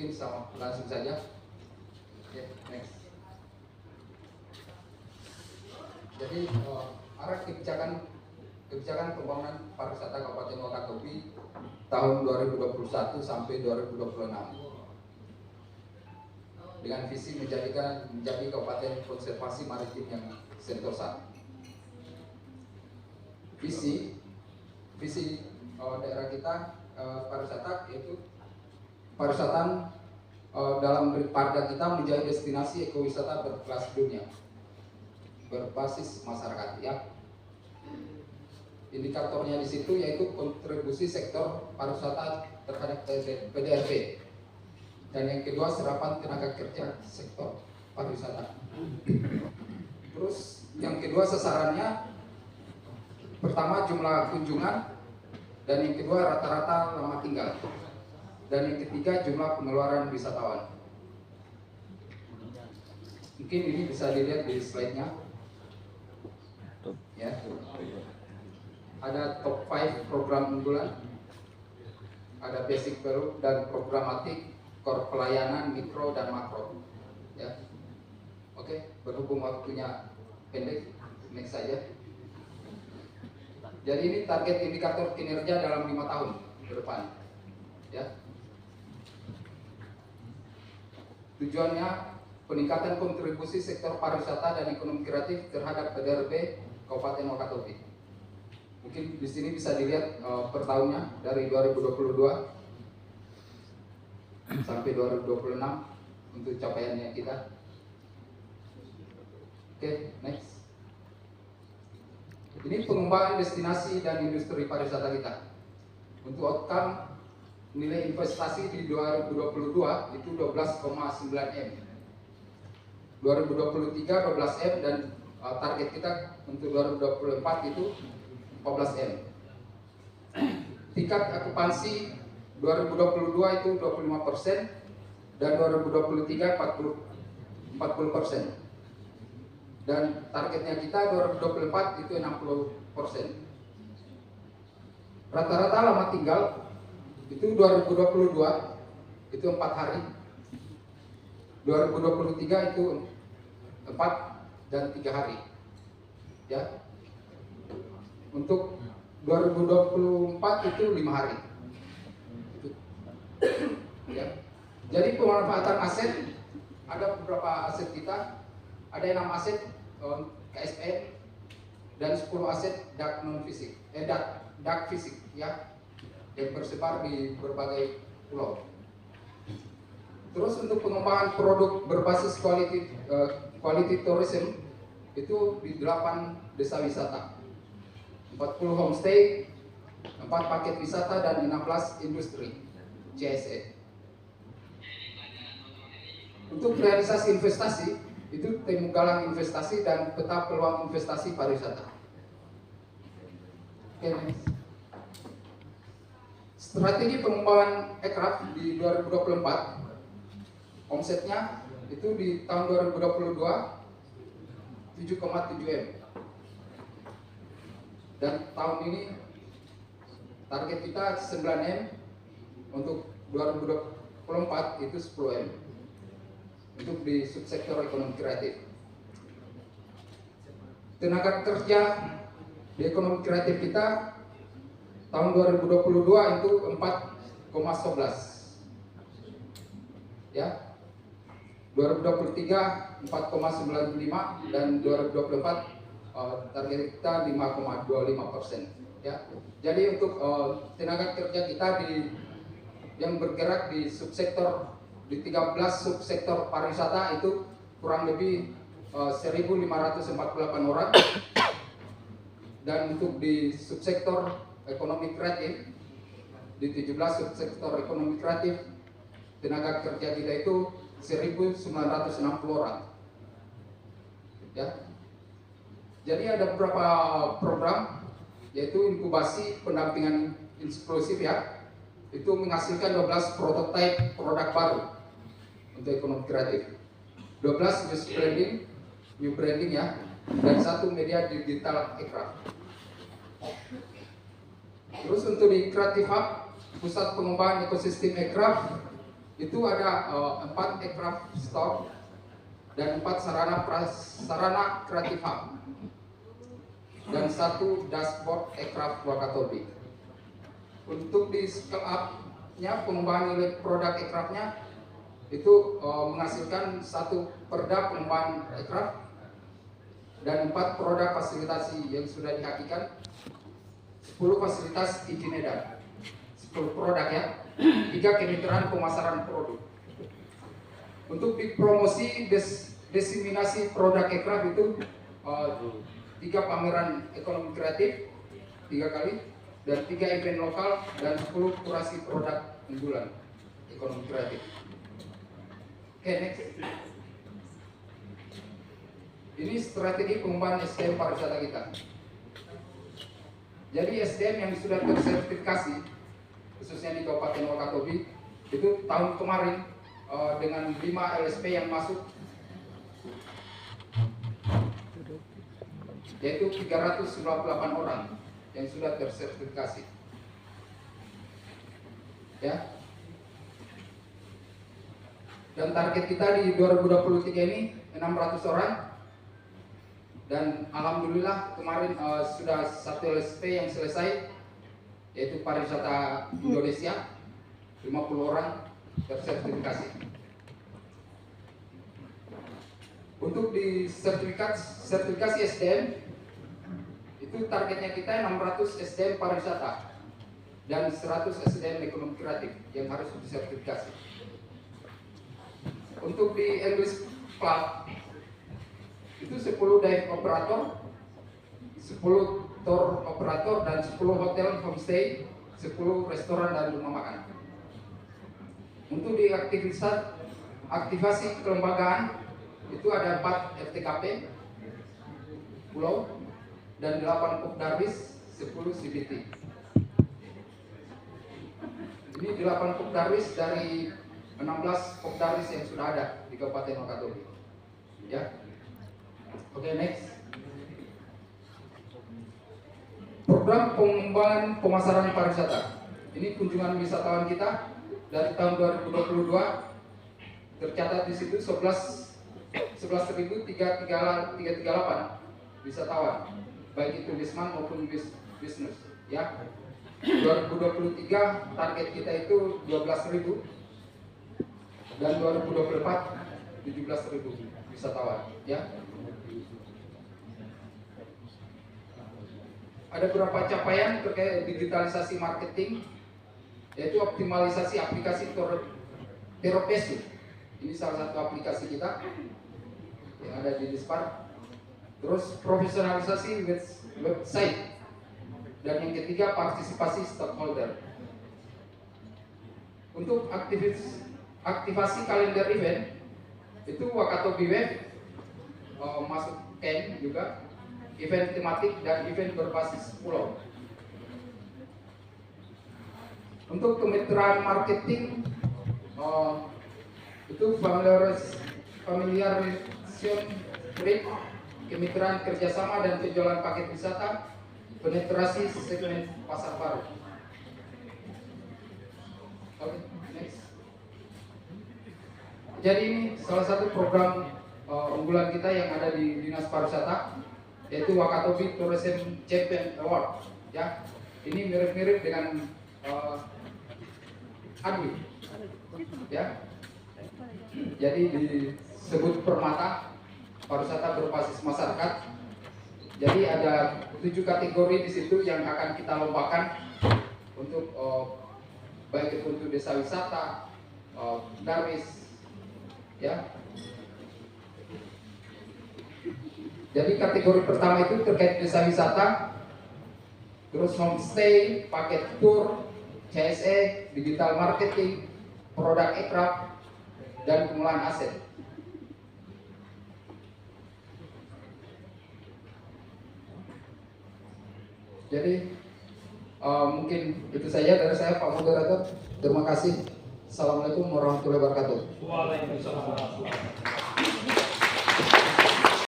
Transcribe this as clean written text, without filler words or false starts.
Mungkin langsung saja. Oke, next. Jadi arah kebijakan pembangunan pariwisata Kabupaten Wakatobi tahun 2021 sampai 2026 dengan visi menjadi kabupaten konservasi maritim yang sentosa. Visi daerah kita pariwisata yaitu pariwisata dalam perda kita menjadi destinasi ekowisata berkelas dunia berbasis masyarakat ya. Indikatornya di situ yaitu kontribusi sektor pariwisata terhadap PDRB. Dan yang kedua serapan tenaga kerja sektor pariwisata. Terus yang kedua sasarannya pertama jumlah kunjungan, dan yang kedua rata-rata lama tinggal, dan yang ketiga jumlah pengeluaran wisatawan. Mungkin ini bisa dilihat di slide-nya ya. Ada top 5 program unggulan, ada basic value dan programatik, core pelayanan, mikro dan makro ya. Oke, berhubung waktunya pendek, next saja. Jadi ini target indikator kinerja dalam 5 tahun ke depan ya. Tujuannya peningkatan kontribusi sektor pariwisata dan ekonomi kreatif terhadap PDRB Kabupaten Wakatobi. Mungkin di sini bisa dilihat per tahunnya dari 2022 sampai 2026 untuk capaiannya kita. Oke, next. Ini pengembangan destinasi dan industri pariwisata kita. Untuk outcome nilai investasi di 2022 itu 12,9 M. 2023 12 M dan target kita untuk 2024 itu 14 M. Tingkat okupansi 2022 itu 25% dan 2023 40%. Dan targetnya kita 2024 itu 60%. Rata-rata lama tinggal itu 2022 itu 4 hari, 2023 itu 4 dan 3 hari ya. Untuk 2024 itu 5 hari ya. Jadi pemanfaatan aset, ada beberapa aset kita, ada 6 aset KSPM dan 10 aset dark non fisik, dark fisik ya, yang tersebar di berbagai pulau. Terus untuk pengembangan produk berbasis quality tourism itu di 8 desa wisata, 40 homestay, 4 paket wisata dan 16 industri CSE. Untuk realisasi investasi itu temu galang investasi dan peta peluang investasi pariwisata. Oke, next. Strategi pengembangan aircraft di 2024, omsetnya itu di tahun 2022 7,7 M. Dan tahun ini target kita 9 M, untuk 2024 itu 10 M. Untuk di subsektor ekonomi kreatif. Tenaga kerja di ekonomi kreatif kita tahun 2022 itu 4,11 ya. 2023 4,95 dan 2024 target kita 5,25% ya. Jadi untuk tenaga kerja kita yang bergerak di subsektor di 13 subsektor pariwisata itu kurang lebih 1.548 orang, dan untuk di subsektor ekonomi kreatif di 17 subsektor ekonomi kreatif tenaga kerja kita itu 1.960 orang ya. Jadi ada beberapa program, yaitu inkubasi pendampingan inklusif ya, itu menghasilkan 12 prototipe produk baru untuk ekonomi kreatif, 12 new branding ya, dan 1 media digital aircraft. Terus untuk di Creative Hub, pusat pengembangan ekosistem aircraft, itu ada 4 aircraft store dan 4 sarana kreatif hub dan 1 dashboard aircraft Wakatobi. Untuk di scale up-nya pengembangan nilai produk aircraft-nya itu menghasilkan 1 perda pengembangan aircraft dan 4 produk fasilitasi yang sudah dihakikan, 10 fasilitas izin edar, 10 produk ya, 3 kemitraan pemasaran produk. Untuk dipromosi diseminasi produk aircraft itu 3 pameran ekonomi kreatif 3 kali dan 3 event lokal dan 10 kurasi produk unggulan ekonomi kreatif. Oke, next. Ini strategi pengembangan SDM pariwisata kita. Jadi SDM yang sudah tersertifikasi, khususnya di Kabupaten Wakatobi, itu tahun kemarin dengan 5 LSP yang masuk, yaitu 398 orang yang sudah tersertifikasi. Ya. Dan target kita di 2023 ini 600 orang. Dan alhamdulillah kemarin sudah 1 LSP yang selesai, yaitu pariwisata Indonesia, 50 orang tersertifikasi. Untuk di sertifikasi SDM itu targetnya kita 600 SDM pariwisata dan 100 SDM ekonomi kreatif yang harus disertifikasi. Untuk di English Club itu 10 dive operator, 10 tour operator dan 10 hotel homestay, 10 restoran dan rumah makan. Untuk di aktivasi kelembagaan itu ada 4 FTKP pulau dan 8 Pokdarwis, 10 CBT. Ini 8 Pokdarwis dari 16 Pokdarwis yang sudah ada di Kabupaten Wakatobi. Ya. Oke, next. Program pengembangan pemasaran pariwisata. Ini kunjungan wisatawan kita dari tahun 2022 tercatat di situ 11.338 wisatawan, baik itu wisman maupun bisnis. Ya. 2023 target kita itu 12.000 dan 2024 17.000 wisatawan. Ya. Ada beberapa capaian terkait digitalisasi marketing, yaitu optimalisasi aplikasi Teropesu. Ini salah satu aplikasi kita yang ada di Dispar. Terus profesionalisasi website. Dan yang ketiga partisipasi stakeholder. Untuk aktivasi kalender event itu Wakatobi Web masuk camp juga, event tematik dan event berbasis pulau. Untuk kemitraan marketing itu familiarization rate, kemitraan kerjasama dan penjualan paket wisata, penetrasi segmen pasar baru. Oke, next. Jadi ini salah satu program unggulan kita yang ada di Dinas Pariwisata, yaitu Wakatobi Tourism Champion Award. Ya, ini mirip-mirip dengan ADWI. Ya, jadi disebut permata pariwisata berbasis masyarakat. Jadi ada 7 kategori di situ yang akan kita lombakan untuk baik itu untuk desa wisata, darwis, ya. Jadi kategori pertama itu terkait desa wisata, terus homestay, paket tour, CSE, digital marketing, produk aircraft, dan pengelolaan aset. Jadi mungkin itu saja dari saya, Pak Moderator. Terima kasih. Assalamualaikum warahmatullahi wabarakatuh. Waalaikumsalam.